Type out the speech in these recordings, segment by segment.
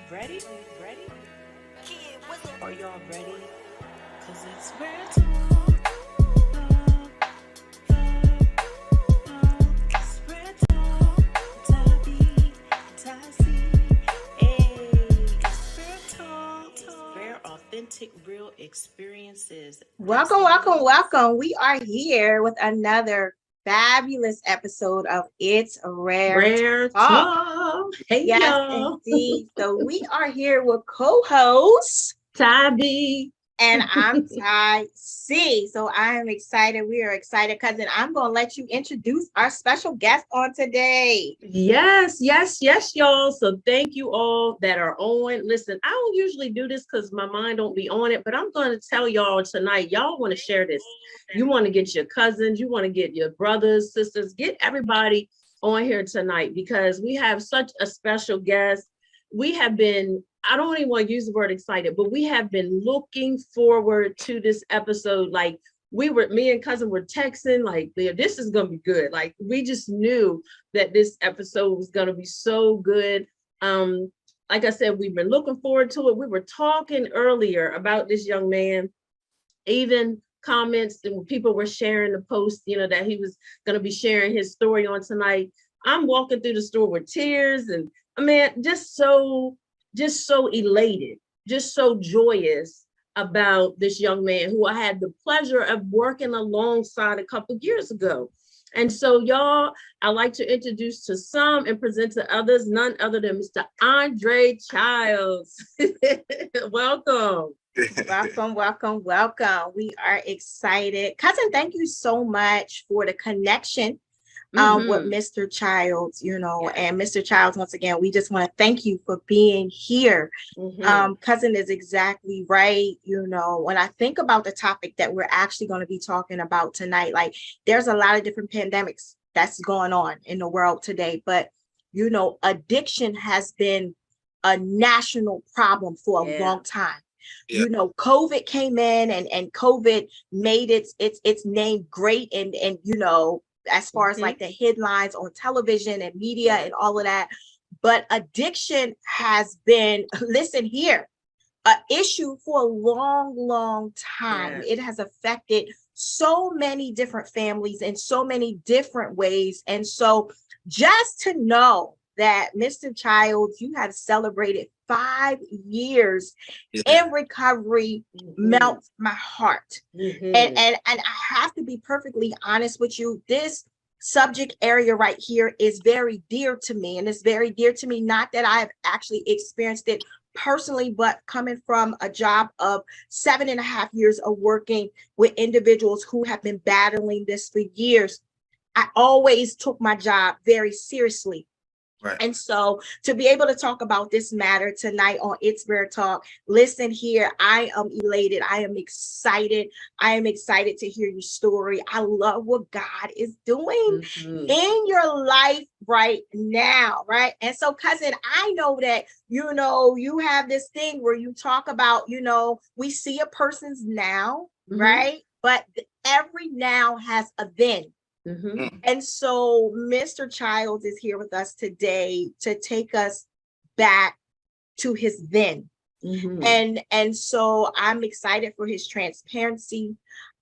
Ready? Ready? Are y'all ready? Cause it's real talk. It's real talk. Tabby, Tassie. Hey, it's real talk. Rare, authentic, real experiences. Welcome, welcome, welcome. We are here with another fabulous episode of It's Rare Rare Talk. talk. Hey Yes, y'all. indeed. So we are here with co-host, Tabby. and I'm Ty C. So I am excited. We are excited, cousin. I'm going to let you introduce our special guest on today. Yes, y'all. So thank you all that are on. Listen, I don't usually do this because my mind don't be on it, but I'm going to tell y'all tonight. Y'all want to share this. You want to get your cousins, you want to get your brothers, sisters, get everybody on here tonight because we have such a special guest. We have been, I don't even want to use the word excited, but we have been looking forward to this episode. Like me and cousin were texting, like, this is going to be good. Like, we just knew that this episode was going to be so good. Like I said, we've been looking forward to it. We were talking earlier about this young man, even comments and people were sharing the post, that he was going to be sharing his story on tonight. I'm walking through the store with tears and I mean, just so elated, just so joyous about this young man who I had the pleasure of working alongside a couple of years ago. And so, y'all, I like to introduce to some and present to others, none other than Mr. Andre Childs. Welcome. Welcome, welcome, welcome. We are excited. Cousin, thank you so much for the connection with Mr. Childs, and Mr. Childs, once again, we just want to thank you for being here. Cousin is exactly right. When I think about the topic that we're actually going to be talking about tonight, like there's a lot of different pandemics that's going on in the world today, but addiction has been a national problem for a long time. Yeah. COVID came in and COVID made its name great and as far as like the headlines on television and media and all of that. But addiction has been, listen here, an issue for a long, long time. It has affected so many different families in so many different ways. And so just to know that Mr. Childs, you have celebrated 5 years in recovery melts my heart. And I have to be perfectly honest with you. This subject area right here is very dear to me. And it's very dear to me, not that I have actually experienced it personally, but coming from a job of 7.5 years of working with individuals who have been battling this for years. I always took my job very seriously. Right. And so to be able to talk about this matter tonight on It's Rare Talk, listen here, I am elated. I am excited. I am excited to hear your story. I love what God is doing in your life right now, right? And so, cousin, I know that, you have this thing where you talk about, we see a person's now, right? But every now has a then. And so Mr. Childs is here with us today to take us back to his then. And so I'm excited for his transparency.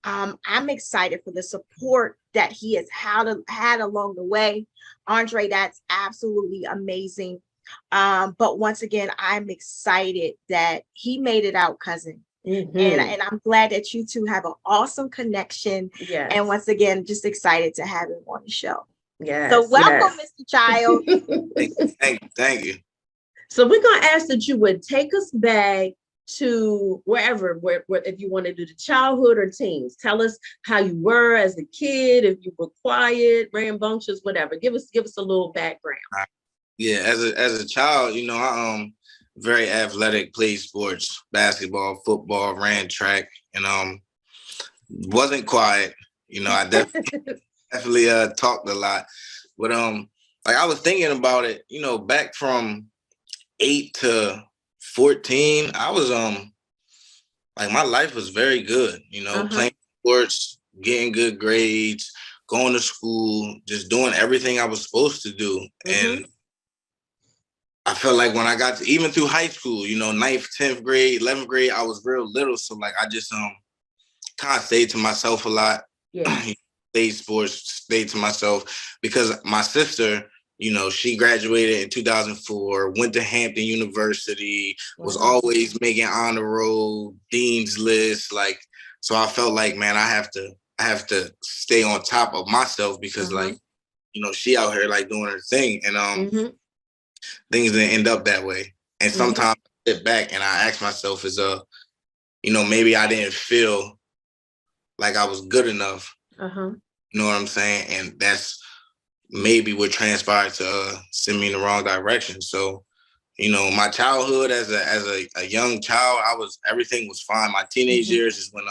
I'm excited for the support that he has had along the way. Andre, that's absolutely amazing. But once again, I'm excited that he made it out, cousin. And I'm glad that you two have an awesome connection. Yes. And once again, just excited to have him on the show. Yes. So welcome, Mr. Childs. Thank you. So we're going to ask that you would take us back to wherever, if you want to do the childhood or teens. Tell us how you were as a kid, if you were quiet, rambunctious, whatever. Give us a little background. Yeah, as a child, I very athletic, played sports, basketball, football, ran track, and wasn't quiet. I definitely talked a lot. But like I was thinking about it, back from 8 to 14, I was like my life was very good, playing sports, getting good grades, going to school, just doing everything I was supposed to do. And I felt like when I got to, even through high school, you know, 9th, 10th grade, 11th grade, I was real little. So like I just kind of stayed to myself a lot. Yeah. Played sports, stayed to myself because my sister, you know, she graduated in 2004, went to Hampton University, was always making honor roll, dean's list. Like, so I felt like, man, I have to stay on top of myself because like, you know, she out here like doing her thing, and things didn't end up that way. And sometimes I sit back and I ask myself, you know, maybe I didn't feel like I was good enough. You know what I'm saying? And that's maybe what transpired to send me in the wrong direction. So, you know, my childhood as a young child, everything was fine. My teenage years is when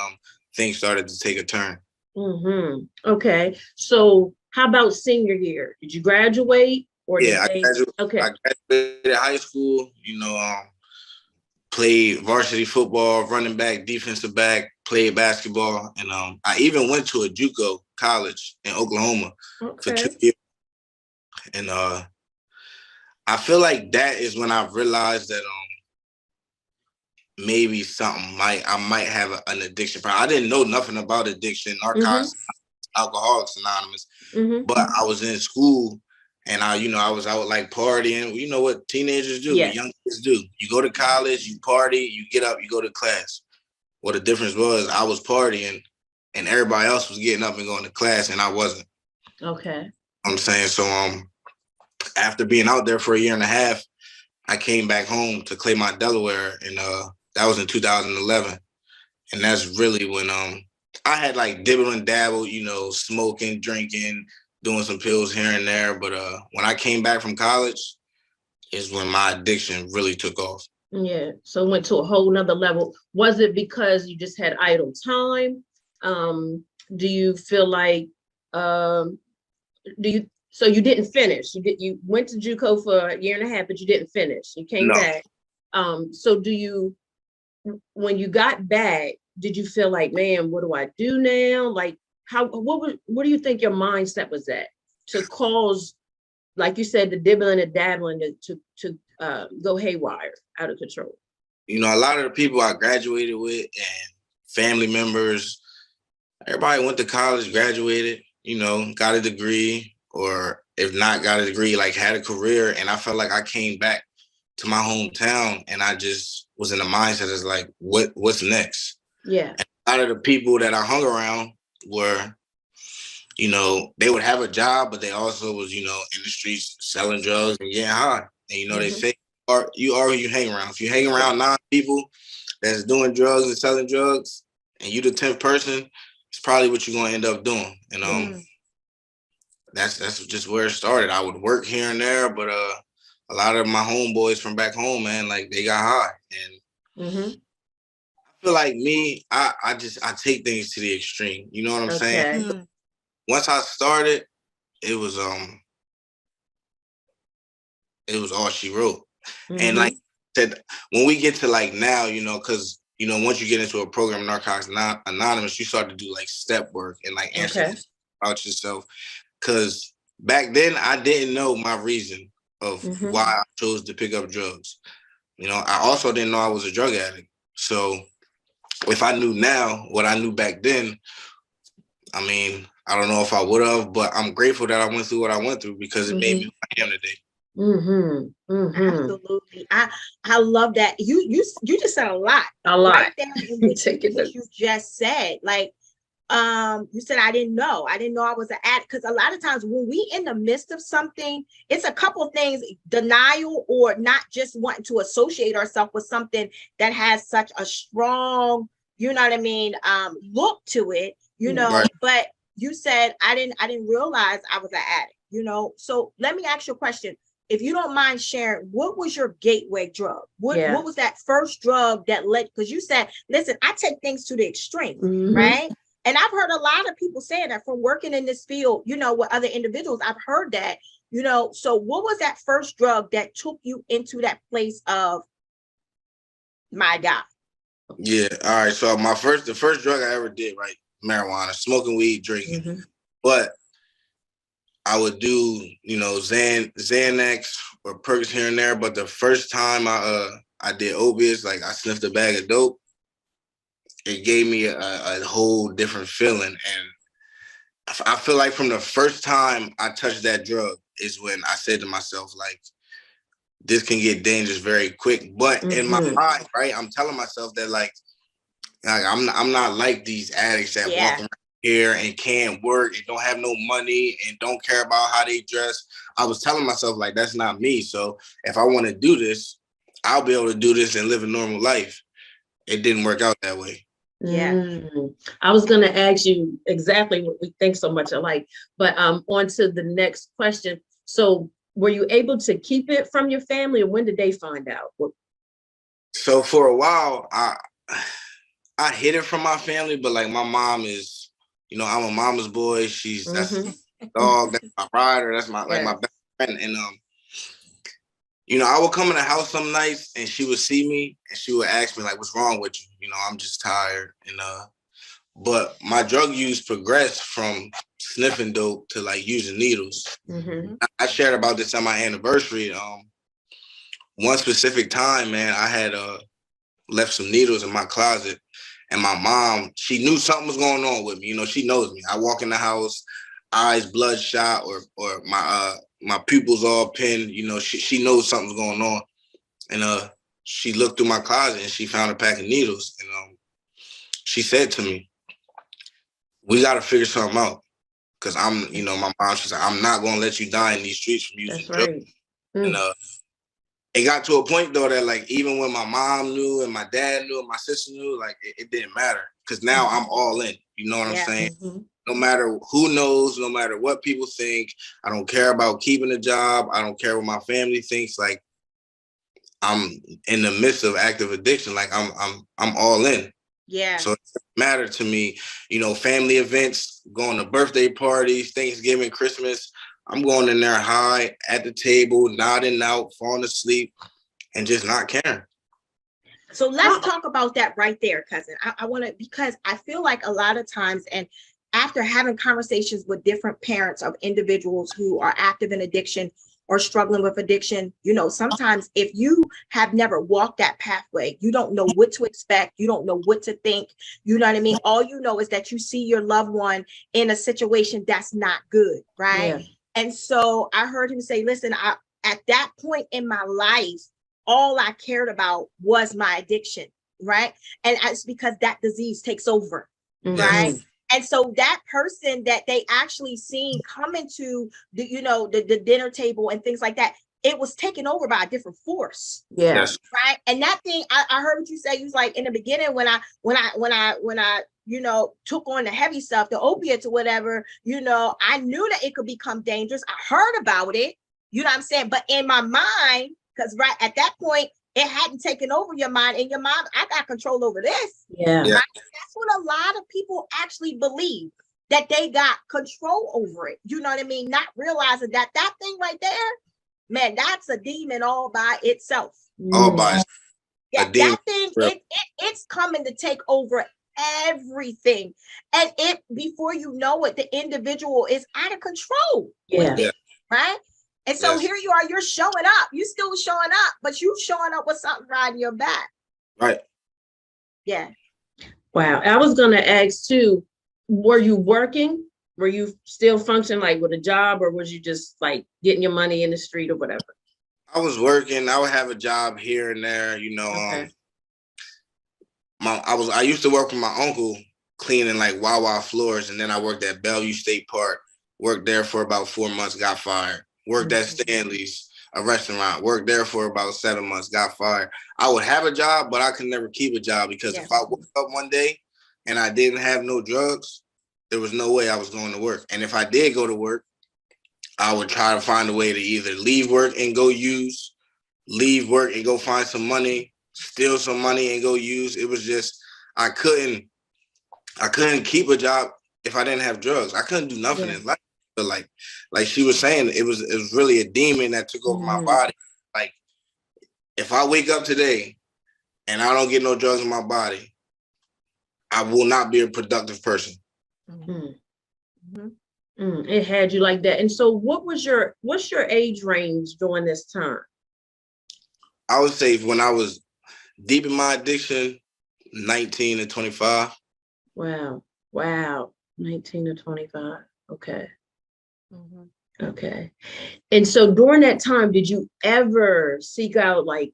things started to take a turn. Okay. So how about senior year? Did you graduate or I graduated high school, you know, played varsity football, running back, defensive back, played basketball, and I even went to a JUCO college in Oklahoma for 2 years. And I feel like that is when I realized that maybe I might have an addiction problem. I didn't know nothing about addiction, narcotics, Alcoholics Anonymous, but I was in school and I was out like partying. You know what teenagers do, young kids do. You go to college, you party, you get up, you go to class. Well, the difference was I was partying and everybody else was getting up and going to class and I wasn't. Okay. I'm saying, so after being out there for a year and a half, I came back home to Claymont, Delaware, and that was in 2011. And that's really when I had like dibble and dabble, you know, smoking, drinking, doing some pills here and there. But when I came back from college is when my addiction really took off. Yeah. So it went to a whole nother level. Was it because you just had idle time? Do you feel like, so you didn't finish? You went to JUCO for a year and a half, but you didn't finish. You came back. So when you got back, did you feel like, man, what do I do now? Like, what do you think your mindset was at to cause, like you said, the dibbling and dabbling to go haywire, out of control? You know, a lot of the people I graduated with and family members, everybody went to college, graduated, you know, got a degree, or if not got a degree, like had a career. And I felt like I came back to my hometown and I just was in the mindset as like, what's next? Yeah. And a lot of the people that I hung around were, you know, they would have a job, but they also was, you know, in the streets selling drugs and getting high. And, you know, they say, you are who you hang around. If you hang around 9 people that's doing drugs and selling drugs, and you the 10th person, it's probably what you're going to end up doing. And that's just where it started. I would work here and there, but a lot of my homeboys from back home, man, like they got high. And I feel like me, I take things to the extreme. You know what I'm saying? Once I started, it was all she wrote. And like I said, when we get to like now, you know, because you know, once you get into a program, Narcotics Anonymous, you start to do like step work and like answer about yourself. Because back then I didn't know my reason of why I chose to pick up drugs. You know, I also didn't know I was a drug addict. So if I knew now what I knew back then, I mean, I don't know if I would have, but I'm grateful that I went through what I went through because it made me who I am today. Absolutely. I love that. You just said a lot. Right there in what you just said. Like, you said, I didn't know I was an addict. Because a lot of times when we in the midst of something, it's a couple of things: denial, or not just wanting to associate ourselves with something that has such a strong, you know what I mean, look to it, you know. But you said, I didn't realize I was an addict, you know. So let me ask you a question. If you don't mind sharing, what was your gateway drug? What was that first drug that led? Because you said, listen, I take things to the extreme, right? And I've heard a lot of people saying that from working in this field, you know, with other individuals. I've heard that, you know. So what was that first drug that took you into that place of, my God? Yeah. All right. So the first drug I ever did, right? Marijuana, smoking weed, drinking. But I would do, Xanax or perks here and there. But the first time I did opiates, like I sniffed a bag of dope, it gave me a whole different feeling. And I feel like from the first time I touched that drug is when I said to myself, like, this can get dangerous very quick. But in my mind, right, I'm telling myself that like I'm not like these addicts that walk around here and can't work and don't have no money and don't care about how they dress. I was telling myself like that's not me. So if I want to do this, I'll be able to do this and live a normal life. It didn't work out that way. Yeah. I was going to ask you exactly what we think so much alike, but on to the next question. So were you able to keep it from your family, or when did they find out? So for a while, I hid it from my family, but like my mom is, I'm a mama's boy. That's my dog, that's my rider, that's my my best friend. And I would come in the house some nights and she would see me and she would ask me like, what's wrong with you? I'm just tired. And but my drug use progressed from sniffing dope to like using needles. I shared about this on my anniversary. One specific time, man, I had left some needles in my closet. And my mom, she knew something was going on with me. She knows me. I walk in the house, eyes bloodshot, or my pupils all pinned. She knows something's going on. And she looked through my closet and she found a pack of needles. And she said to me, "We got to figure something out." Because my mom, she's like, "I'm not going to let you die in these streets from using drugs." And it got to a point though that like even when my mom knew and my dad knew and my sister knew, like it didn't matter because now I'm all in. You know what I'm saying? No matter who knows, no matter what people think, I don't care about keeping a job. I don't care what my family thinks. Like I'm in the midst of active addiction. Like I'm all in. Yeah. So it doesn't matter to me. Family events, going to birthday parties, Thanksgiving, Christmas. I'm going in there high at the table, nodding out, falling asleep, and just not caring. So let's talk about that right there, cousin. I want to, because I feel like a lot of times, and after having conversations with different parents of individuals who are active in addiction or struggling with addiction, sometimes if you have never walked that pathway, you don't know what to expect. You don't know what to think. You know what I mean? All you know is that you see your loved one in a situation that's not good, right? Yeah. And so I heard him say, listen, at that point in my life, all I cared about was my addiction, right? And it's because that disease takes over, right? And so that person that they actually seen come into the dinner table and things like that, it was taken over by a different force. Yeah. Yes. Right. And that thing, I heard what you say. You was like, in the beginning, when I took on the heavy stuff, the opiates or whatever, I knew that it could become dangerous. I heard about it, you know what I'm saying? But in my mind, because right at that point, it hadn't taken over your mind. In your mind, I got control over this. Yeah. Right? That's what a lot of people actually believe, that they got control over it. You know what I mean? Not realizing that thing right there, man, that's a demon all by itself. All by itself. Yeah, that thing, it's coming to take over everything. And before you know it, the individual is out of control with it, right? And so here you are, you're showing up. You still showing up, but you showing up with something riding your back. Right. Yeah. Wow. I was going to ask too, were you working? Were you still functioning like with a job, or was you just like getting your money in the street or whatever? I was working. I would have a job here and there, Okay. I used to work with my uncle cleaning like Wawa floors, and then I worked at Bellevue State Park. Worked there for about 4 months, got fired. Worked at Stanley's, a restaurant. Worked there for about 7 months, got fired. I would have a job, but I could never keep a job because if I woke up one day and I didn't have no drugs, there was no way I was going to work. And if I did go to work, I would try to find a way to either leave work and go use, leave work and go find some money, steal some money and go use. It was just, I couldn't keep a job if I didn't have drugs. I couldn't do nothing in life. But like she was saying, it was really a demon that took over my body. Like if I wake up today and I don't get no drugs in my body, I will not be a productive person. It had you like that. And so what's your age range during this time? I would say when I was deep in my addiction, 19 to 25. Wow. Wow. 19 to 25. Okay. Mhm. Okay. And so during that time, did you ever seek out like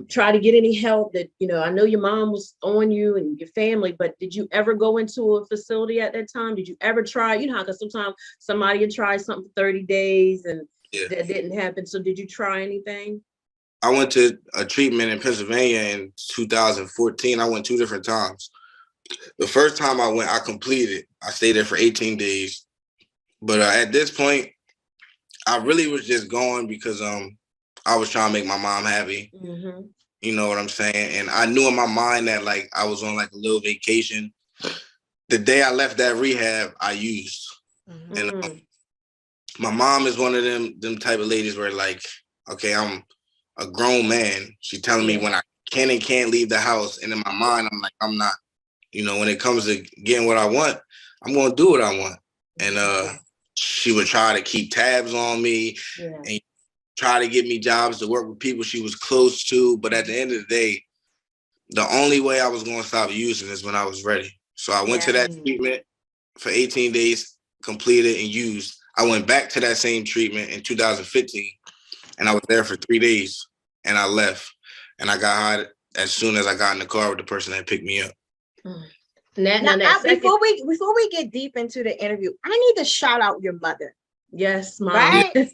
try to get any help that, I know your mom was on you and your family, but did you ever go into a facility at that time? Did you ever try, how, because sometimes somebody would try something for 30 days and that didn't happen. So did you try anything? I went to a treatment in Pennsylvania in 2014. I went 2 different times. The first time I went, I completed. I stayed there for 18 days. But at this point, I really was just going because I was trying to make my mom happy. Mm-hmm. You know what I'm saying? And I knew in my mind that like I was on like a little vacation. The day I left that rehab, I used. Mhm. And my mom is one of them type of ladies where like, okay, I'm a grown man. She telling me when I can and can't leave the house. And in my mind, I'm like, I'm not. When it comes to getting what I want, I'm going to do what I want. And she would try to keep tabs on me and try to get me jobs to work with people she was close to. But at the end of the day, the only way I was going to stop using is when I was ready. So I went to that treatment for 18 days, completed and used. I went back to that same treatment in 2015, and I was there for 3 days, and I left. And I got high as soon as I got in the car with the person that picked me up. Before we get deep into the interview, I need to shout out your mother. Yes, Mom. Right?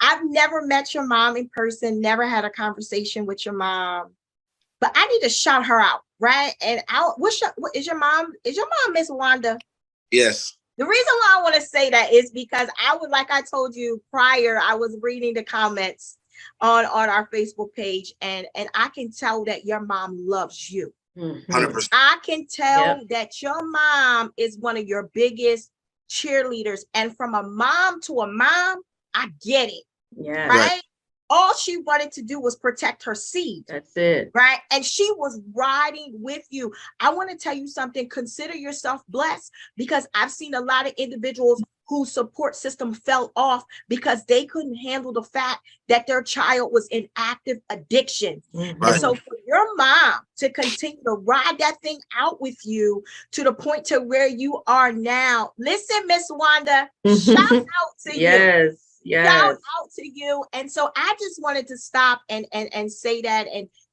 I've never met your mom in person, never had a conversation with your mom, but I need to shout her out, right? And is your mom Miss Wanda? Yes. The reason why I want to say that is because like I told you prior, I was reading the comments on our Facebook page, and I can tell that your mom loves you. 100%. I can tell that your mom is one of your biggest cheerleaders. And from a mom to a mom, I get it. Yeah. Right? All she wanted to do was protect her seed. That's it. Right? And she was riding with you. I want to tell you something. Consider yourself blessed, because I've seen a lot of individuals whose support system fell off because they couldn't handle the fact that their child was in active addiction. Mm-hmm. And so for your mom to continue to ride that thing out with you to the point to where you are now, listen, Miss Wanda, shout out to you. Shout out to you. And so I just wanted to stop and say that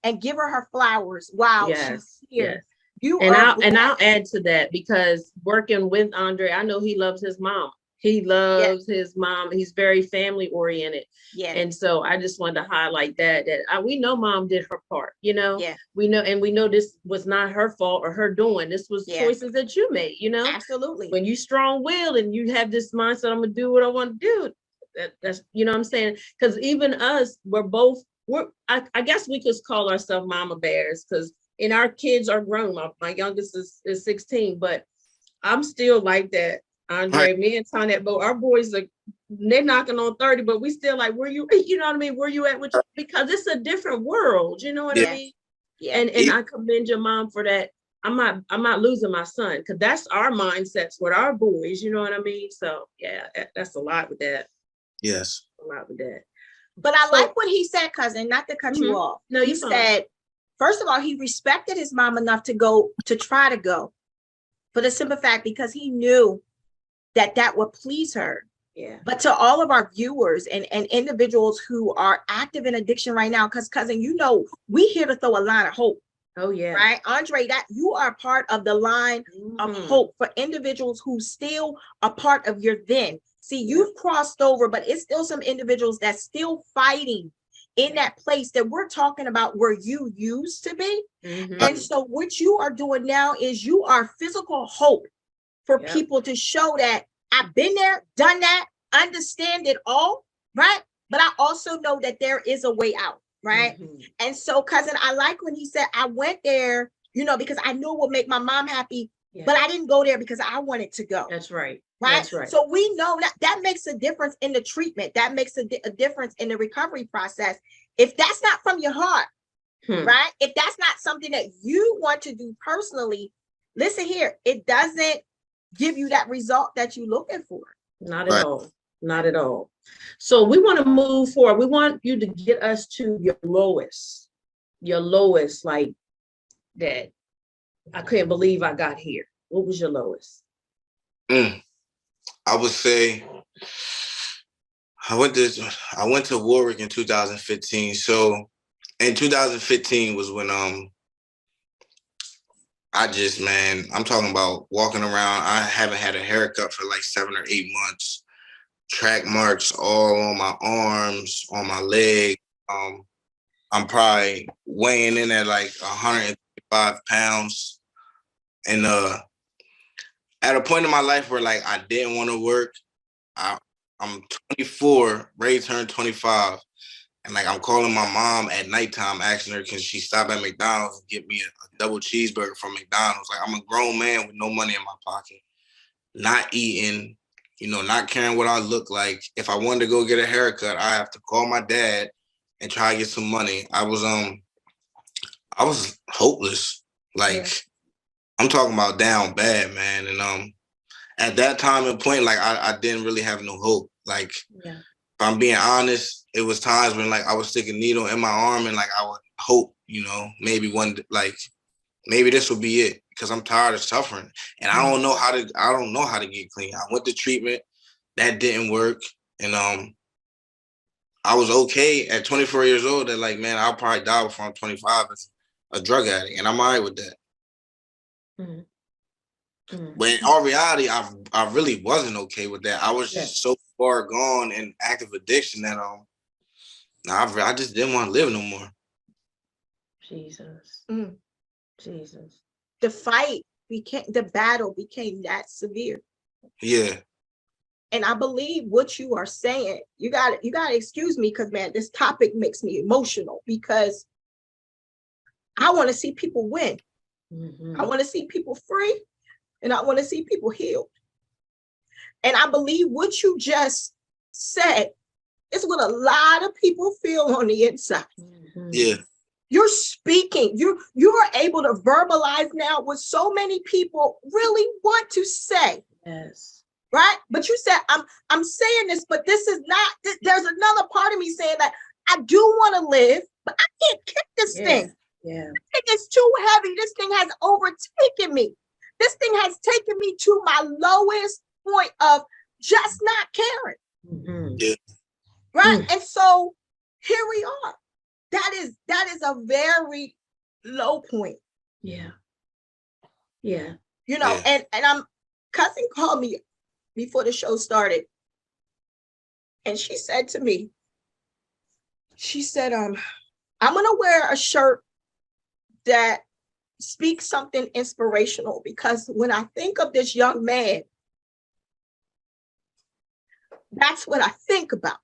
and give her flowers. Wow. She's here. I'll add to that, because working with Andre, I know he loves his mom. He loves his mom. He's very family oriented. Yeah. And so I just wanted to highlight that we know mom did her part, we know this was not her fault or her doing. This was choices that you made, Absolutely. When you strong-willed and you have this mindset, I'm going to do what I want to do. That's, what I'm saying? Because even us, I guess we could call ourselves mama bears, because our kids are grown. My youngest is 16, but I'm still like that. Andre, me and Tonette, our boys they're knocking on 30, but we still like, where you, you know what I mean? Where you at? Because it's a different world, you know what I mean? Yeah. And I commend your mom for that. I'm not losing my son, because that's our mindsets with our boys, you know what I mean? So yeah, that's a lot with that. Yes. A lot with that. But I like what he said, cousin, not to cut you off. No, he said, first of all, he respected his mom enough to try to go, for the simple fact because he knew that would please her. Yeah. But to all of our viewers and individuals who are active in addiction right now, because cousin, we here to throw a line of hope. Oh yeah. Right, Andre, that you are part of the line of hope for individuals who still are part of your then. See, you've crossed over, but it's still some individuals that's still fighting in that place that we're talking about where you used to be. And so what you are doing now is you are physical hope for people to show that I've been there, done that, understand it all, right? But I also know that there is a way out, right? And so, cousin, I like when he said, I went there, because I knew it would make my mom happy, but I didn't go there because I wanted to go. That's right. Right. That's right. So we know that makes a difference in the treatment. That makes a difference in the recovery process. If that's not from your heart, right? If that's not something that you want to do personally, listen here, it doesn't give you that result that you're looking for. Not at all. Not at all. So we want to move forward. We want you to get us to your lowest, like that. I couldn't believe I got here. What was your lowest? I would say I went to Warwick in 2015. So in 2015 was when I'm talking about walking around. I haven't had a haircut for like 7 or 8 months. Track marks all on my arms, on my leg. I'm probably weighing in at like 105 pounds. And at a point in my life where like I didn't want to work, I'm 24, ready to turn 25. And like I'm calling my mom at nighttime, asking her, can she stop at McDonald's and get me a double cheeseburger from McDonald's? Like I'm a grown man with no money in my pocket, not eating, not caring what I look like. If I wanted to go get a haircut, I have to call my dad and try to get some money. I was hopeless. Like I'm talking about down bad, man. And at that time and point, like I didn't really have no hope. Like if I'm being honest, it was times when like I would stick a needle in my arm and like I would hope, maybe maybe this will be it, because I'm tired of suffering and I don't know how to get clean. I went to treatment, that didn't work, and I was okay at 24 years old. That like, man, I'll probably die before I'm 25 as a drug addict, and I'm all right with that. But in all reality, I really wasn't okay with that. I was just so far gone in active addiction that I just didn't want to live no more. Jesus. Jesus. The battle became that severe. Yeah. And I believe what you are saying, you gotta excuse me, because man, this topic makes me emotional, because I want to see people win. I want to see people free, and I want to see people healed. And I believe what you just said is what a lot of people feel on the inside. Yeah. You're speaking, you are able to verbalize now what so many people really want to say. Yes. Right? But you said, I'm saying this, but this is not, there's another part of me saying that I do want to live, but I can't kick this thing. Yeah. This thing is too heavy. This thing has overtaken me. This thing has taken me to my lowest point of just not caring. Yeah. Right? And so here we are. That is a very low point. Yeah. Yeah. And cousin called me before the show started. And she said to me, I'm going to wear a shirt that speaks something inspirational, because when I think of this young man, that's what I think about.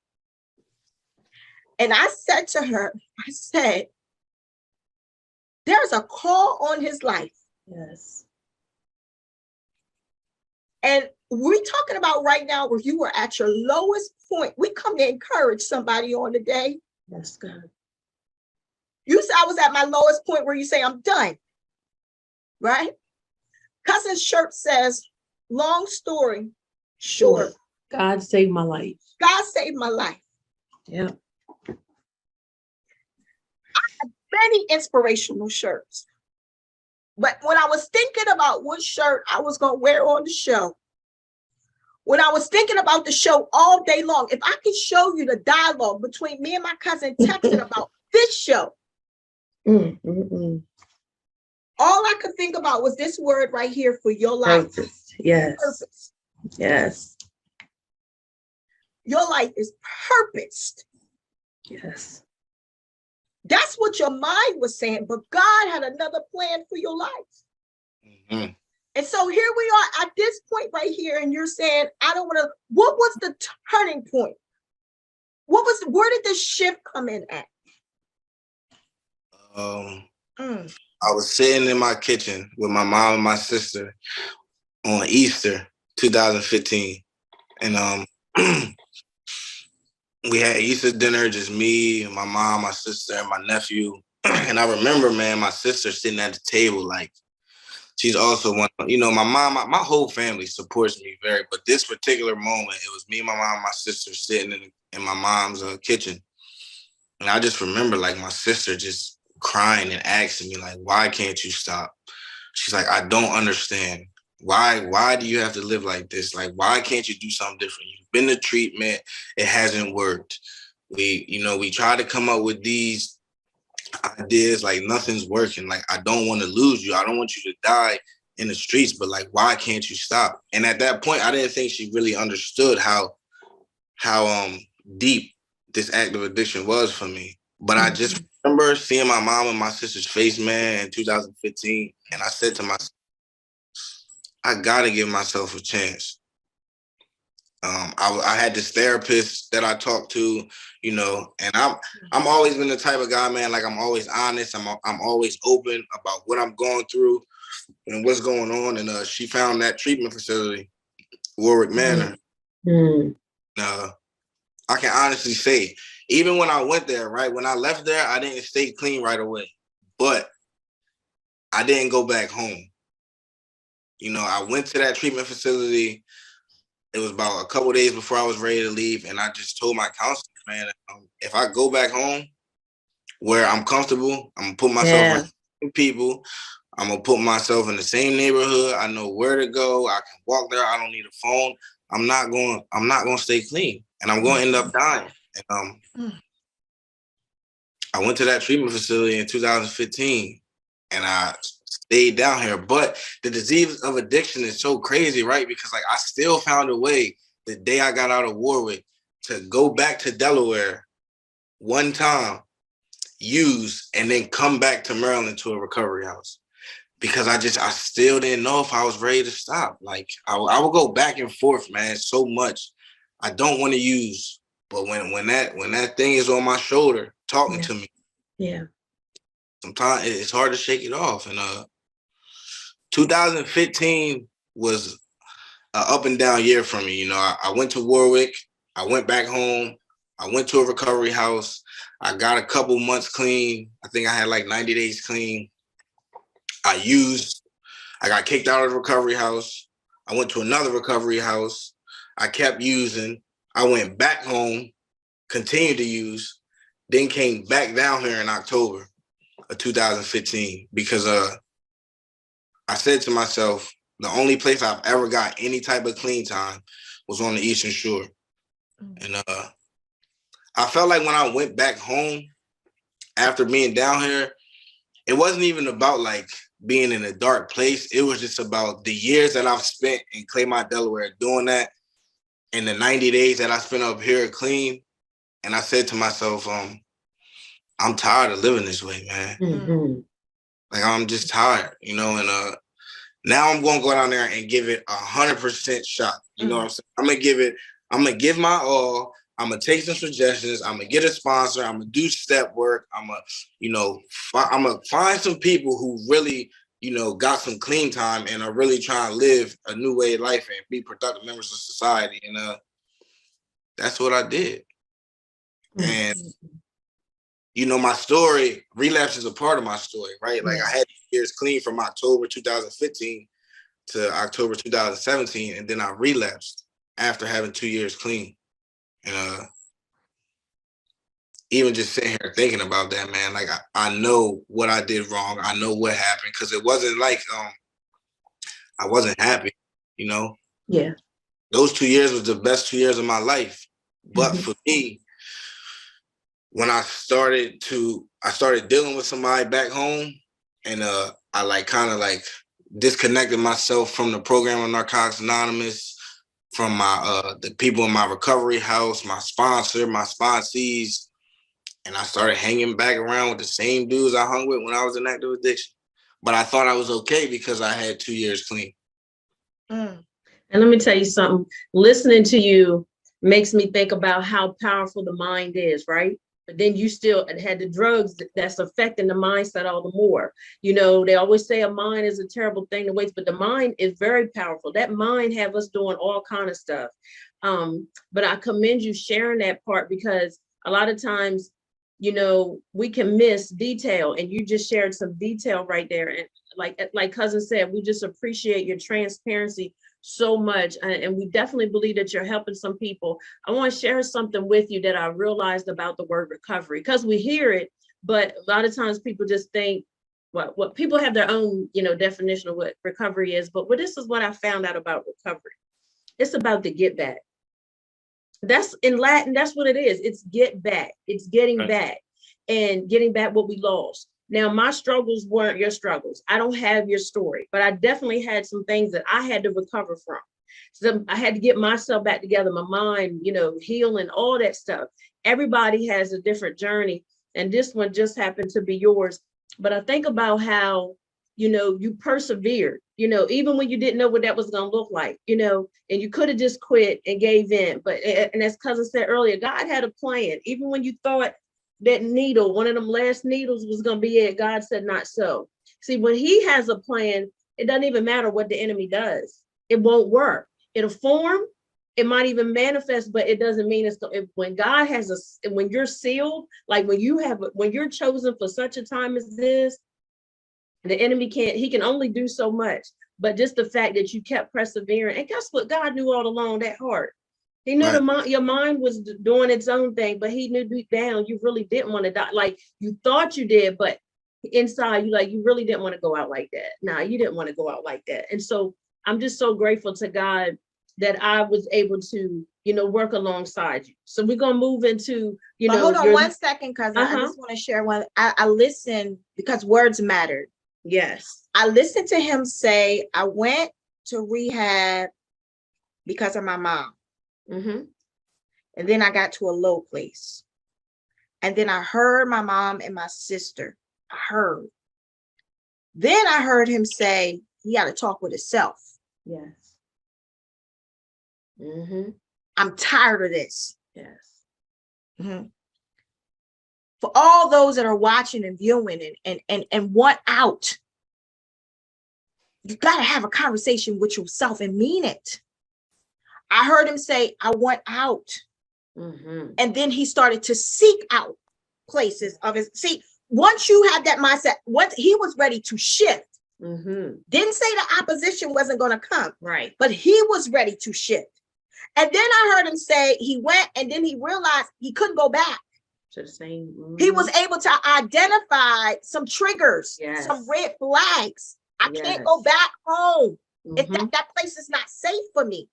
And I said to her, there's a call on his life. Yes. And we're talking about right now where you were at your lowest point. We come to encourage somebody on the day. That's good. You said I was at my lowest point where you say I'm done. Right? Cousin's shirt says, long story short. God saved my life. God saved my life. Yeah. I have many inspirational shirts. But when I was thinking about what shirt I was going to wear on the show, when I was thinking about the show all day long, if I could show you the dialogue between me and my cousin texting about this show, all I could think about was this word right here for your life. Purpose. Yes. Purpose. Yes. Your life is purposed. Yes. That's what your mind was saying, but God had another plan for your life. And so here we are at this point right here, and you're saying, I don't want to. What was the turning point? Where did this shift come in at? I was sitting in my kitchen with my mom and my sister on Easter 2015. And we had Easter dinner, just me, my mom, my sister, and my nephew. And I remember, man, my sister sitting at the table, like she's also one. You know, my mom, my whole family supports me very. But this particular moment, it was me, my mom, and my sister sitting in my mom's kitchen, and I just remember like my sister just crying and asking me like, "Why can't you stop?" She's like, "I don't understand. Why do you have to live like this? Like, why can't you do something different? You've been to treatment, it hasn't worked. We try to come up with these ideas, like nothing's working. Like, I don't want to lose you. I don't want you to die in the streets, but like, why can't you stop?" And at that point, I didn't think she really understood how deep this active addiction was for me. But I just remember seeing my mom and my sister's face, man, in 2015, and I said to myself, I gotta give myself a chance. I had this therapist that I talked to, you know, and I'm always been the type of guy, man. Like, I'm always honest. I'm always open about what I'm going through and what's going on. And she found that treatment facility, Warwick Manor. I can honestly say, even when I went there, right, when I left there, I didn't stay clean right away, but I didn't go back home. You know, I went to that treatment facility. It was about a couple of days before I was ready to leave. And I just told my counselor, man, if I go back home where I'm comfortable, I'm going to put myself with people. I'm going to put myself in the same neighborhood. I know where to go. I can walk there. I don't need a phone. I'm not going to stay clean, and I'm going to end up dying. And I went to that treatment facility in 2015, and I stayed down here. But the disease of addiction is so crazy, right? Because like I still found a way the day I got out of Warwick to go back to Delaware one time, use, and then come back to Maryland to a recovery house. Because I still didn't know if I was ready to stop. Like I would go back and forth, man, so much. I don't want to use, but when that thing is on my shoulder talking to me, sometimes it's hard to shake it off. And 2015 was an up and down year for me. You know, I went to Warwick, I went back home, I went to a recovery house, I got a couple months clean. I think I had like 90 days clean. I got kicked out of the recovery house. I went to another recovery house. I kept using. I went back home, continued to use, then came back down here in October of 2015 because I said to myself, the only place I've ever got any type of clean time was on the Eastern Shore. And I felt like when I went back home after being down here, it wasn't even about like being in a dark place. It was just about the years that I've spent in Claymont, Delaware doing that, and the 90 days that I spent up here clean. And I said to myself, I'm tired of living this way, man. Like, I'm just tired, you know, and now I'm going to go down there and give it 100% shot. You know what I'm saying? I'm going to give my all. I'm going to take some suggestions. I'm going to get a sponsor. I'm going to do step work. I'm going to find some people who really, you know, got some clean time and are really trying to live a new way of life and be productive members of society. And that's what I did. And, you know, my story, relapse is a part of my story, right? Like I had years clean from October 2015 to October 2017. And then I relapsed after having 2 years clean. And even just sitting here thinking about that, man, like I know what I did wrong. I know what happened, because it wasn't like I wasn't happy, you know? Yeah. Those 2 years was the best 2 years of my life. But for me, when I started dealing with somebody back home, and I like kind of like disconnected myself from the program of Narcotics Anonymous, from my the people in my recovery house, my sponsor, my sponsees, and I started hanging back around with the same dudes I hung with when I was in active addiction. But I thought I was okay because I had 2 years clean. And let me tell you something. Listening to you makes me think about how powerful the mind is, right? But then you still had the drugs that's affecting the mindset all the more. You know, they always say a mind is a terrible thing to waste, but the mind is very powerful. That mind have us doing all kind of stuff. But I commend you sharing that part, because a lot of times you know, we can miss detail, and you just shared some detail right there. And like cousin said, we just appreciate your transparency so much. And we definitely believe that you're helping some people. I want to share something with you that I realized about the word recovery, because we hear it, but a lot of times people just think what people have their own, you know, definition of what recovery is. But this is what I found out about recovery. It's about the get back. That's in Latin, that's what it is. It's get back. It's getting back and getting back what we lost. Now, my struggles weren't your struggles. I don't have your story, but I definitely had some things that I had to recover from. So I had to get myself back together, my mind, you know, healing, all that stuff. Everybody has a different journey, and this one just happened to be yours. But I think about how, you know, you persevered, you know, even when you didn't know what that was going to look like, you know, and you could have just quit and gave in. But, and as cousin said earlier, God had a plan. Even when you thought that needle, one of them last needles was going to be it, God said, not so. See, when he has a plan, it doesn't even matter what the enemy does. It won't work. It'll form. It might even manifest, but it doesn't mean it's when God has when you're sealed, like when you're chosen for such a time as this, the enemy he can only do so much. But just the fact that you kept persevering, and guess what? God knew all along that heart. He knew your mind was doing its own thing, but he knew deep down you really didn't want to die. Like you thought you did, but inside you really didn't want to go out like that. Nah, you didn't want to go out like that. And so I'm just so grateful to God that I was able to, you know, work alongside you. So we're gonna move into, you know. Hold on 1 second, cousin. I just want to share one. I listened because words mattered. Yes. I listened to him say, I went to rehab because of my mom. Mm-hmm. And then I got to a low place. And then I heard my mom and my sister. I heard. Then I heard him say he got to talk with himself. Yes. Mm-hmm. I'm tired of this. Yes. Mm-hmm. For all those that are watching and viewing and want out, you got to have a conversation with yourself and mean it. I heard him say, I want out. Mm-hmm. And then he started to seek out places of his. See, once you have that mindset, once he was ready to shift, didn't say the opposition wasn't going to come, right? But he was ready to shift. And then I heard him say he went, and then he realized he couldn't go back. To the same. He was able to identify some triggers, yes. some red flags. I can't go back home. If that place is not safe for me.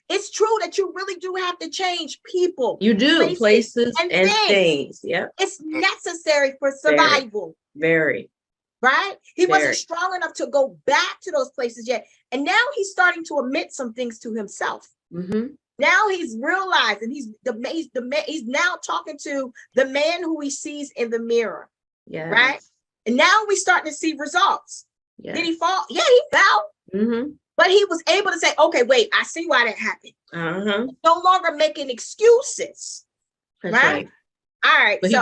It's true that you really do have to change people. You do, places and things. Yeah. It's necessary for survival. Very. Right? He wasn't strong enough to go back to those places yet. And now he's starting to admit some things to himself. Now he's realizing he's now talking to the man who he sees in the mirror. Yeah. Right? And now we starting to see results. Yes. Did he fall? Yeah, he fell. But he was able to say, okay, wait, I see why that happened. No longer making excuses. That's right. All right. But so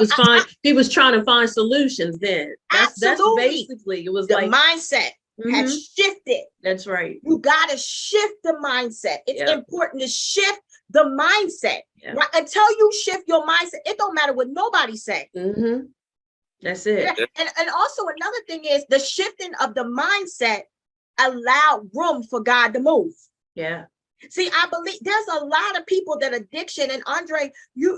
he was trying to find solutions then. That's basically, it was the like mindset had shifted. That's right. You got to shift the mindset. It's important to shift the mindset. Right? Until you shift your mindset, it don't matter what nobody say. That's it. And also another thing is the shifting of the mindset allowed room for God to move. Yeah. See, I believe there's a lot of people that addiction, and Andre, you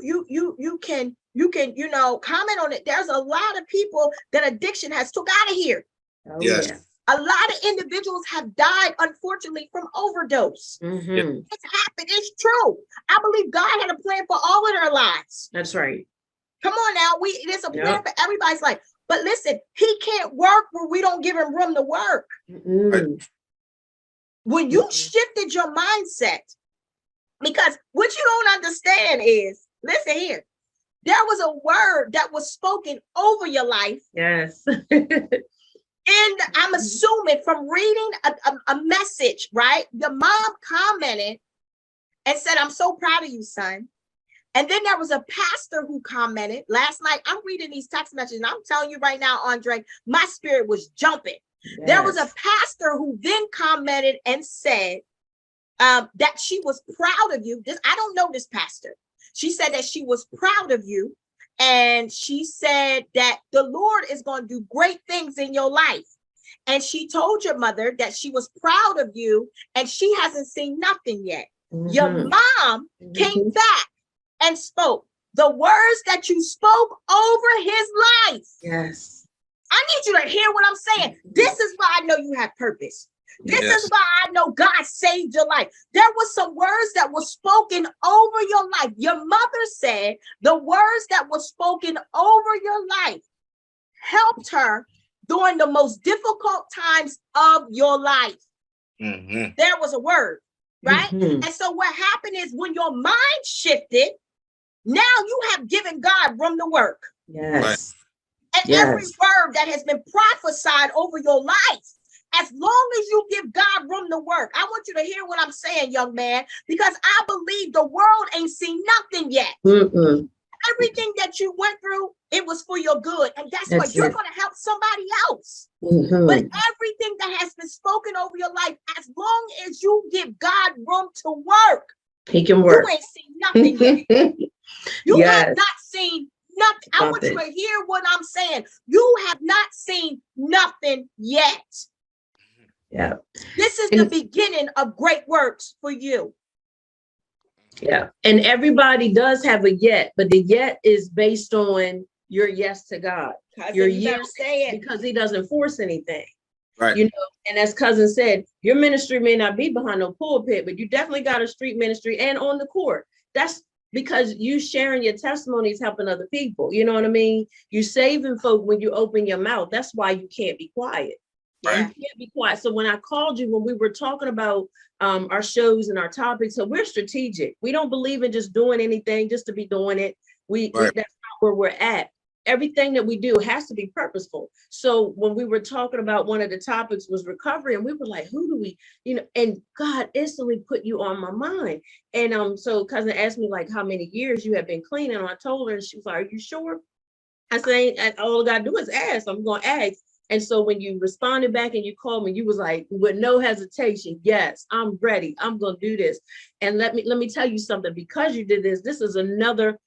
can, you know, comment on it. There's a lot of people that addiction has took out of here. Oh, yes. Yeah. A lot of individuals have died, unfortunately, from overdose. It's happened. It's true. I believe God had a plan for all of their lives. That's right. Come on now. There's a plan for everybody's life. But listen, he can't work where we don't give him room to work. When you shifted your mindset, because what you don't understand is, listen here, there was a word that was spoken over your life. Yes. And I'm assuming from reading a message, right? The mom commented and said, I'm so proud of you, son. And then there was a pastor who commented last night. I'm reading these text messages, and I'm telling you right now, Andre, my spirit was jumping. Yes. There was a pastor who then commented and said that she was proud of you. I don't know this pastor. She said that she was proud of you And she said that the Lord is going to do great things in your life. And she told your mother that she was proud of you and she hasn't seen nothing yet. Your mom came back and spoke the words that you spoke over his life. Yes. I need you to hear what I'm saying. This is why I know you have purpose. This is why I know God saved your life. There were some words that were spoken over your life. Your mother said the words that were spoken over your life helped her during the most difficult times of your life. There was a word, right? And so what happened is when your mind shifted, now you have given God room to work. Yes. And every word that has been prophesied over your life, as long as you give God room to work, I want you to hear what I'm saying, young man, because I believe the world ain't seen nothing yet. Everything that you went through, it was for your good. And that's what you're going to help somebody else. But everything that has been spoken over your life, as long as you give God room to work, he can work. You ain't seen nothing yet. You have not seen nothing. I want you to hear what I'm saying. You have not seen nothing yet. Yeah. This is the beginning of great works for you. Yeah. And everybody does have a yet, but the yet is based on your yes to God. Your yes, because he doesn't force anything. Right. You know, and as cousin said, your ministry may not be behind no pulpit, but you definitely got a street ministry and on the court. That's because you sharing your testimonies, helping other people. You know what I mean? You saving folk when you open your mouth. That's why you can't be quiet. Right. You can't be quiet. So when I called you, when we were talking about our shows and our topics, so we're strategic. We don't believe in just doing anything just to be doing it. That's not where we're at. Everything that we do has to be purposeful. So when we were talking about one of the topics was recovery, and we were like, who do we, you know, and God instantly put you on my mind. And so cousin asked me like how many years you have been clean. And I told her, and she was like, are you sure? I said, all I gotta do is ask. I'm gonna ask. And so when you responded back and you called me, you was like, with no hesitation, yes, I'm ready. I'm gonna do this. And let me tell you something, because you did this, this is another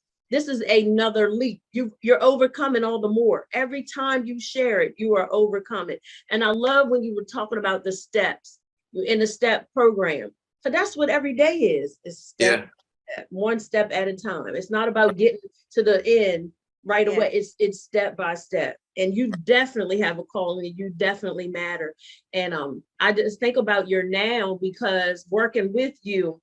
leap. You're overcoming all the more. Every time you share it, you are overcoming. And I love when you were talking about the steps in the step program. So that's what every day is. It's one step at a time. It's not about getting to the end right away. It's step by step. And you definitely have a calling, and you definitely matter. And I just think about your now, because working with you,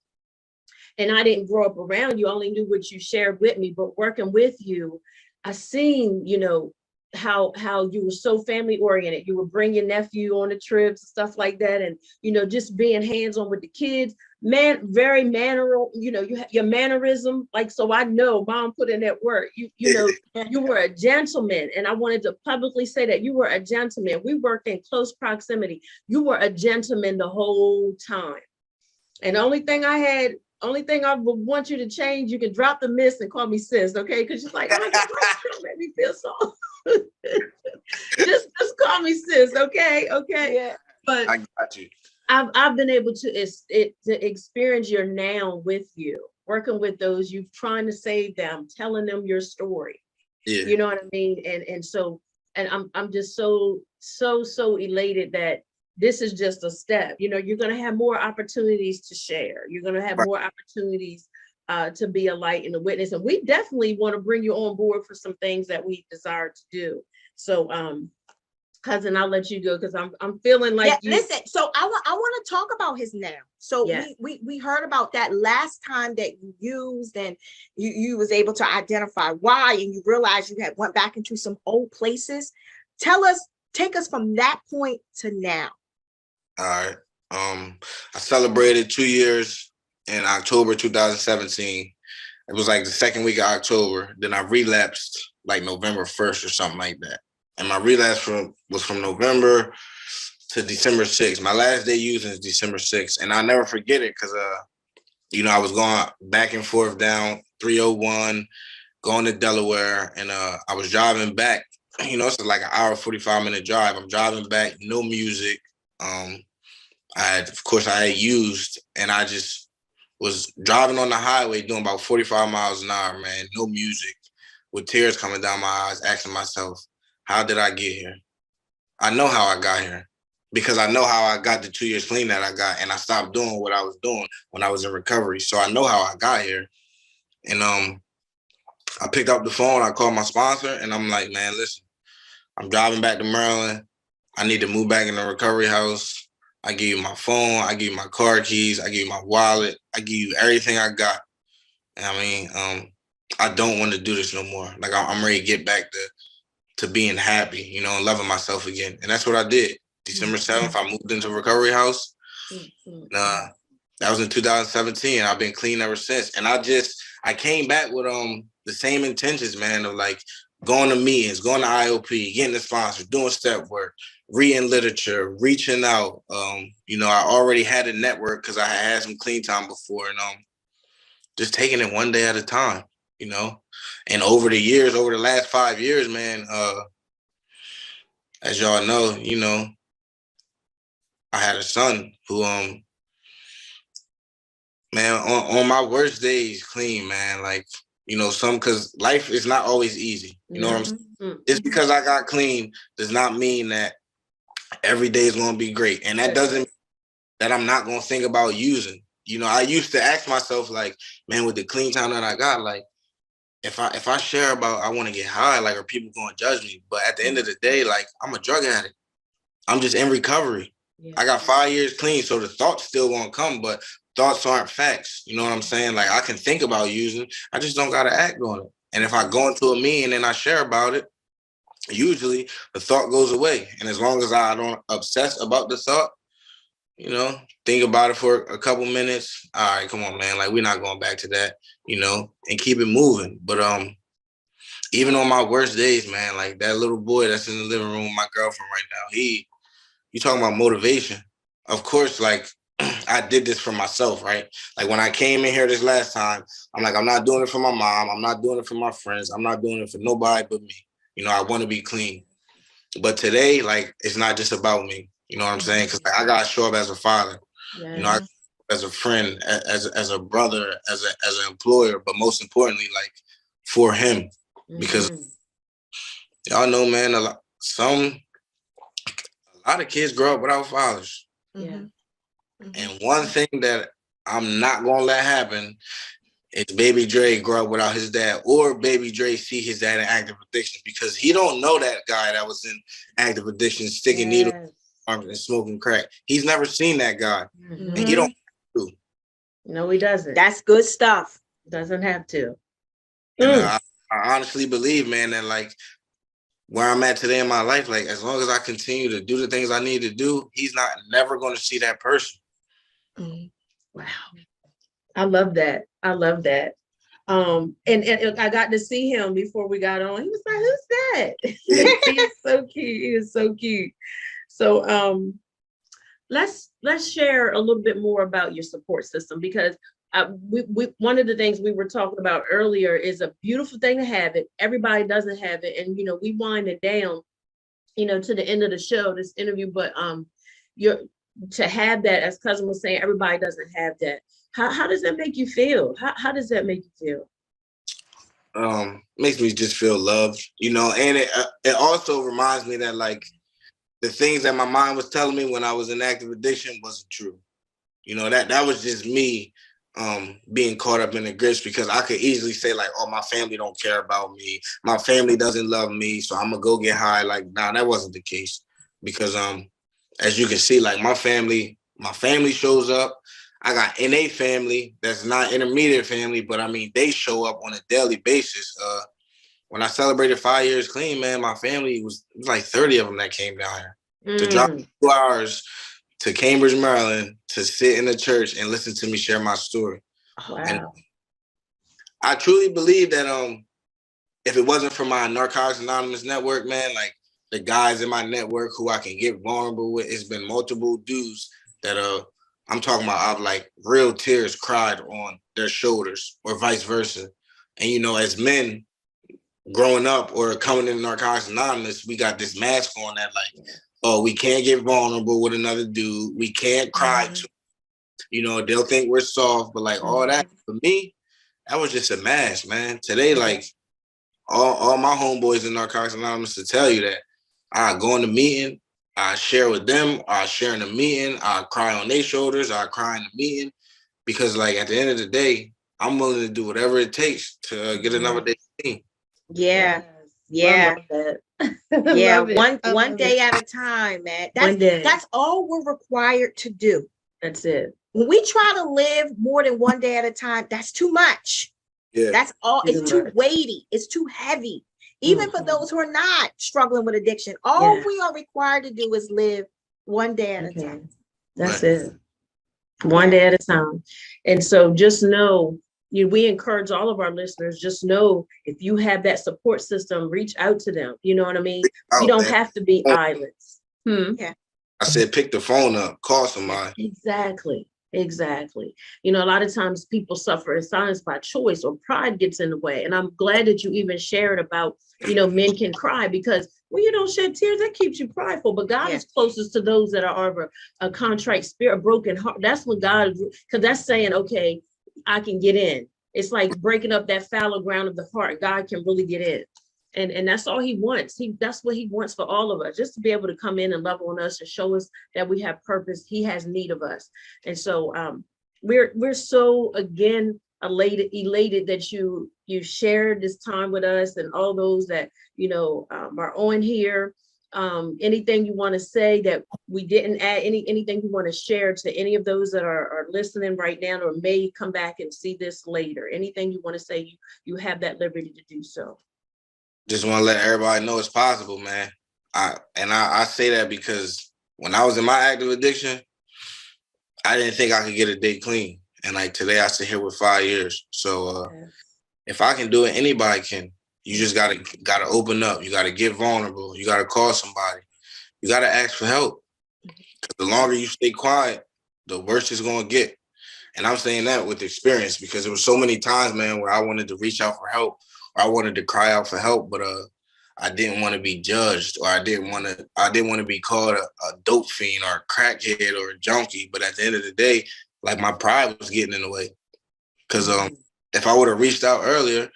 and I didn't grow up around you, only knew what you shared with me, but working with you, I seen, you know, how you were so family oriented. You would bring your nephew on the trips and stuff like that. And, you know, just being hands-on with the kids, very manneral, you know, you have your mannerism. Like, so I know mom put in that work. You know, you were a gentleman. And I wanted to publicly say that you were a gentleman. We worked in close proximity. You were a gentleman the whole time. And the only thing I would want you to change, you can drop the miss and call me sis, okay? Because she's like, oh, don't make me feel so. just call me sis, okay? Okay. Yeah. But I got you. I've been able to experience your now with you, working with those, you trying to save them, telling them your story. Yeah. You know what I mean? And so I'm just so elated that this is just a step. You know, you're going to have more opportunities to share. You're going to have more opportunities to be a light and a witness. And we definitely want to bring you on board for some things that we desire to do. So, cousin, I'll let you go, because I'm feeling like listen, so I want to talk about his now. So we heard about that last time that you used, and you was able to identify why, and you realized you had went back into some old places. Take us from that point to now. All right. I celebrated 2 years in October 2017. It was like the second week of October. Then I relapsed like November 1st or something like that. And my relapse was from November to December 6th. My last day using is December 6th. And I'll never forget it because, you know, I was going back and forth down 301, going to Delaware. And I was driving back. You know, it's like an hour, 45-minute drive. I'm driving back, no music. I had used, and I just was driving on the highway doing about 45 miles an hour, man, no music. with tears coming down my eyes, asking myself, how did I get here? I know how I got here because I know how I got the 2 years clean that I got, and I stopped doing what I was doing when I was in recovery. So I know how I got here. And I picked up the phone, I called my sponsor, and I'm like, man, listen, I'm driving back to Maryland. I need to move back in the recovery house. I give you my phone, I give you my car keys, I give you my wallet, I give you everything I got. And I mean, I don't want to do this no more. Like I'm ready to get back to being happy, you know, and loving myself again. And that's what I did. December 7th, I moved into recovery house. That was in 2017. I've been clean ever since. And I came back with the same intentions, man, of like going to meetings, going to IOP, getting a sponsor, doing step work, reading literature, reaching out. You know, I already had a network because I had some clean time before, and just taking it one day at a time, you know. And over the years, over the last 5 years, man, as y'all know, you know, I had a son who, man, on my worst days, clean, man, like, you know, because life is not always easy. You know what I'm saying? Just because I got clean does not mean that every day is going to be great. And that doesn't mean that I'm not going to think about using. You know, I used to ask myself, like, man, with the clean time that I got, like, if I share about I want to get high, like, are people going to judge me? But at the end of the day, like, I'm a drug addict. I'm just in recovery. Yeah. I got 5 years clean, so the thoughts still won't come, but thoughts aren't facts. You know what I'm saying? Like, I can think about using, I just don't got to act on it. And if I go into a meeting and I share about it, usually the thought goes away. And as long as I don't obsess about the thought, you know, think about it for a couple minutes. All right, come on, man. Like, we're not going back to that, you know, and keep it moving. But even on my worst days, man, like that little boy that's in the living room with my girlfriend right now, you talking about motivation. Of course, like, I did this for myself, right? Like, when I came in here this last time, I'm like, I'm not doing it for my mom. I'm not doing it for my friends. I'm not doing it for nobody but me. You know, I want to be clean. But today, like, it's not just about me. You know what I'm saying? Because like, I got to show up as a father, you know, as a friend, as a brother, as an employer, but most importantly, like, for him. Because y'all know, man, a lot of kids grow up without fathers. Yeah. And one thing that I'm not going to let happen is Baby Dre grow up without his dad, or Baby Dre see his dad in active addiction, because he don't know that guy that was in active addiction, sticking needles and smoking crack. He's never seen that guy. And he don't have to. No, he doesn't. That's good stuff. Doesn't have to. And I honestly believe, man, that like where I'm at today in my life, like, as long as I continue to do the things I need to do, he's never going to see that person. Wow. I love that. I love that. And I got to see him before we got on. He was like, who's that? He's so cute. He is so cute. So let's share a little bit more about your support system, because we one of the things we were talking about earlier is a beautiful thing to have it. Everybody doesn't have it. And, you know, we wind it down, you know, to the end of the show, this interview, but to have that, as Cousin was saying, everybody doesn't have that. How does that make you feel? How does that make you feel? Makes me just feel loved, you know, and it also reminds me that, like, the things that my mind was telling me when I was in active addiction wasn't true. You know, that was just me being caught up in the grips, because I could easily say, like, oh, my family don't care about me. My family doesn't love me, so I'm gonna go get high. Like, nah, that wasn't the case, because as you can see, like, my family shows up. I got NA family that's not intermediate family, but I mean, they show up on a daily basis. When I celebrated 5 years clean, man, my family it was like 30 of them that came down here to drive 2 hours to Cambridge, Maryland, to sit in the church and listen to me share my story. Wow. And I truly believe that if it wasn't for my Narcotics Anonymous network, man, like, the guys in my network who I can get vulnerable with, it's been multiple dudes that I'm talking about, I've like real tears cried on their shoulders, or vice versa. And, you know, as men growing up or coming in Narcotics Anonymous, we got this mask on that, like, oh, we can't get vulnerable with another dude. We can't cry to, you know, they'll think we're soft, but like all that, for me, that was just a mask, man. Today, like, all my homeboys in Narcotics Anonymous to tell you that I go in the meeting, I share with them, I share in the meeting, I cry on their shoulders, I cry in the meeting, because like at the end of the day, I'm willing to do whatever it takes to get another day clean. Yeah. Yeah. Yeah. One day at a time, man. That's all we're required to do. That's it. When we try to live more than one day at a time, that's too much. Yeah. That's all. It's too weighty. It's too heavy. Even for those who are not struggling with addiction, all we are required to do is live one day at a time. That's it. One day at a time. And so just know, we encourage all of our listeners, just know if you have that support system, reach out to them. You know what I mean? You don't have to be islands. Yeah. I said, pick the phone up, call somebody. Exactly. You know, a lot of times people suffer in silence by choice, or pride gets in the way. And I'm glad that you even shared about, men can cry, because when you don't shed tears, that keeps you prideful. But God is closest to those that are of a contrite spirit, a broken heart. That's what God, because that's saying, okay, I can get in. It's like breaking up that fallow ground of the heart. God can really get in. And that's all he wants. That's what he wants for all of us, just to be able to come in and love on us and show us that we have purpose. He has need of us. And so we're so, again, elated that you shared this time with us, and all those that, are on here. Anything you want to say that we didn't add, anything you want to share to any of those that are listening right now, or may come back and see this later? Anything you want to say, you have that liberty to do so. Just want to let everybody know it's possible, man. I say that because when I was in my active addiction, I didn't think I could get a day clean. And like today, I sit here with 5 years. So if I can do it, anybody can. You just gotta open up. You gotta get vulnerable. You gotta call somebody. You gotta ask for help. Because the longer you stay quiet, the worse it's gonna get. And I'm saying that with experience, because there were so many times, man, where I wanted to reach out for help, or I wanted to cry out for help, but I didn't want to be judged, or I didn't want to be called a dope fiend or a crackhead or a junkie. But at the end of the day, like, my pride was getting in the way. Because if I would have reached out earlier,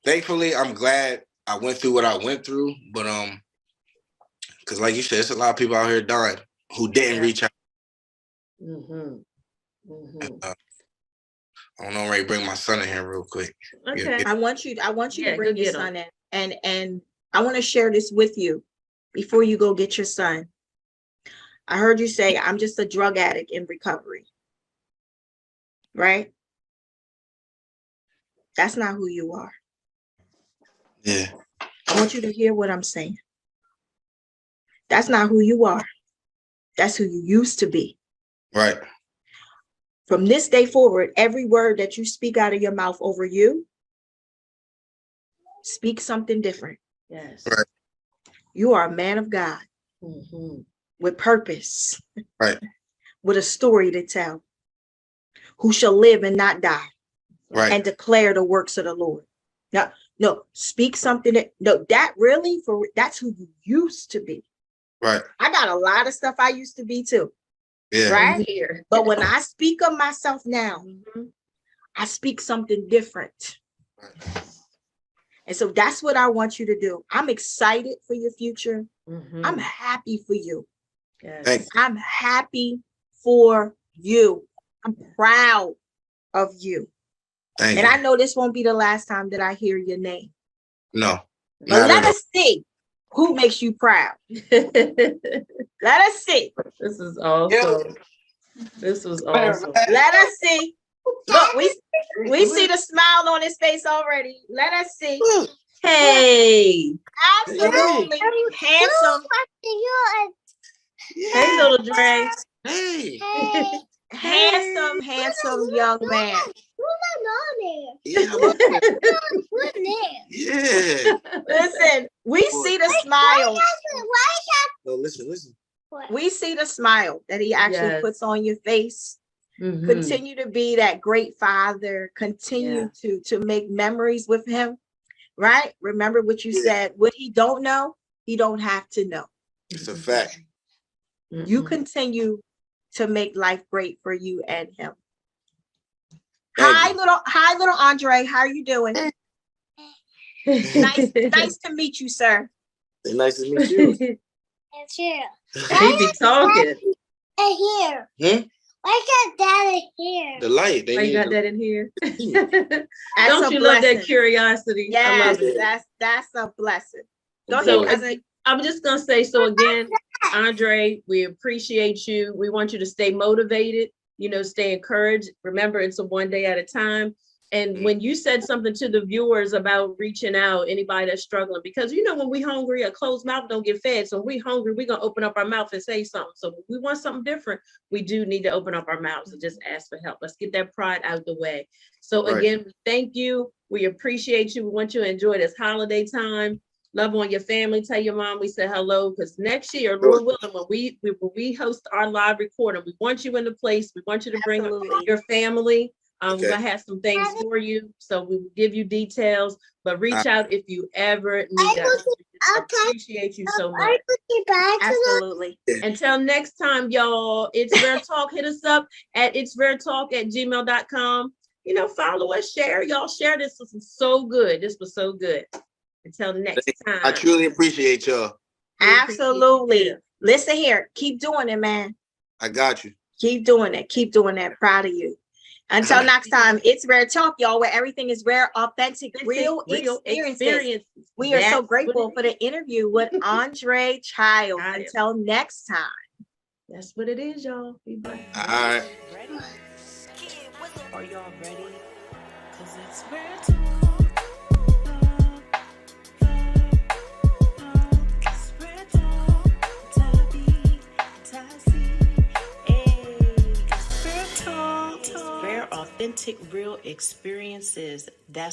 thankfully, I'm glad I went through what I went through. But because like you said, there's a lot of people out here dying who didn't reach out. I don't know, I'm ready to bring my son in here real quick. Okay. I want you to bring your son in. And I want to share this with you before you go get your son. I heard you say, I'm just a drug addict in recovery. Right? That's not who you are. Yeah. I want you to hear what I'm saying. That's not who you are. That's who you used to be. Right. From this day forward, every word that you speak out of your mouth over you, speak something different. Yes. Right. You are a man of God with purpose. Right. With a story to tell, who shall live and not die. Right. And declare the works of the Lord. Now, no, speak something that's who you used to be. Right. I got a lot of stuff I used to be too. Yeah. Right. But when I speak of myself now, I speak something different. Right. And so that's what I want you to do. I'm excited for your future. I'm happy for you. Yes. I'm happy for you. I'm proud of you. Thank you. I know this won't be the last time that I hear your name. No. But let us see who makes you proud. Let us see. This is awesome. This was awesome. Let us see. Look, we see the smile on his face already. Let us see. Hey. Absolutely handsome. Hey, little Dre. Hey. Handsome young man. Yeah. Yeah. Listen, we see the smile. No, listen. We see the smile that he actually puts on your face. Continue to be that great father. Continue to make memories with him. Right? Remember what you said. What he don't know, he don't have to know. It's a fact. You continue to make life great for you and him. Hi, little Andre. How are you doing? Nice to meet you, sir. Nice to meet you. It's here. He be talking. Here. Hmm? Why got that in here? The light. They Why you need got the- that in here? That's Don't a you love that blessing. curiosity? I Yes, love it. that's a blessing. Go So, ahead, cousin. I'm just gonna say, so again, Andre, we appreciate you. We want you to stay motivated, stay encouraged. Remember, it's a one day at a time. And when you said something to the viewers about reaching out, anybody that's struggling, because when we hungry, a closed mouth don't get fed. So when we hungry, we're gonna open up our mouth and say something. So if we want something different, we do need to open up our mouths and just ask for help. Let's get that pride out of the way. So Right. again, thank you. We appreciate you. We want you to enjoy this holiday time. Love on your family. Tell your mom we said hello, because next year, Lord willing, when we host our live recording, we want you in the place. We want you to bring Absolutely. your family. We're Okay. gonna have some things for you, so we will give you details. But reach out if you ever need us. We appreciate you so much. Absolutely. Until next time, y'all. It's Rare Talk. Hit us up at itsraretalk@gmail.com. Follow us, share. Y'all share this. This was so good. This was so good. Until next time. I truly appreciate y'all. Absolutely. Listen here. Keep doing it, man. I got you. Keep doing it. Keep doing that. Proud of you. Until next time, it's Rare Talk, y'all, where everything is rare, authentic, real experiences. We are so grateful for the interview with Andre Childs. Until next time. That's what it is, y'all. Be blessed. All right. Ready? Are y'all ready? Cause it's Rare Talk. It's Rare Talk. Tabby, Tassie. Hey, it's Rare Talk. Rare, authentic, real experiences. That's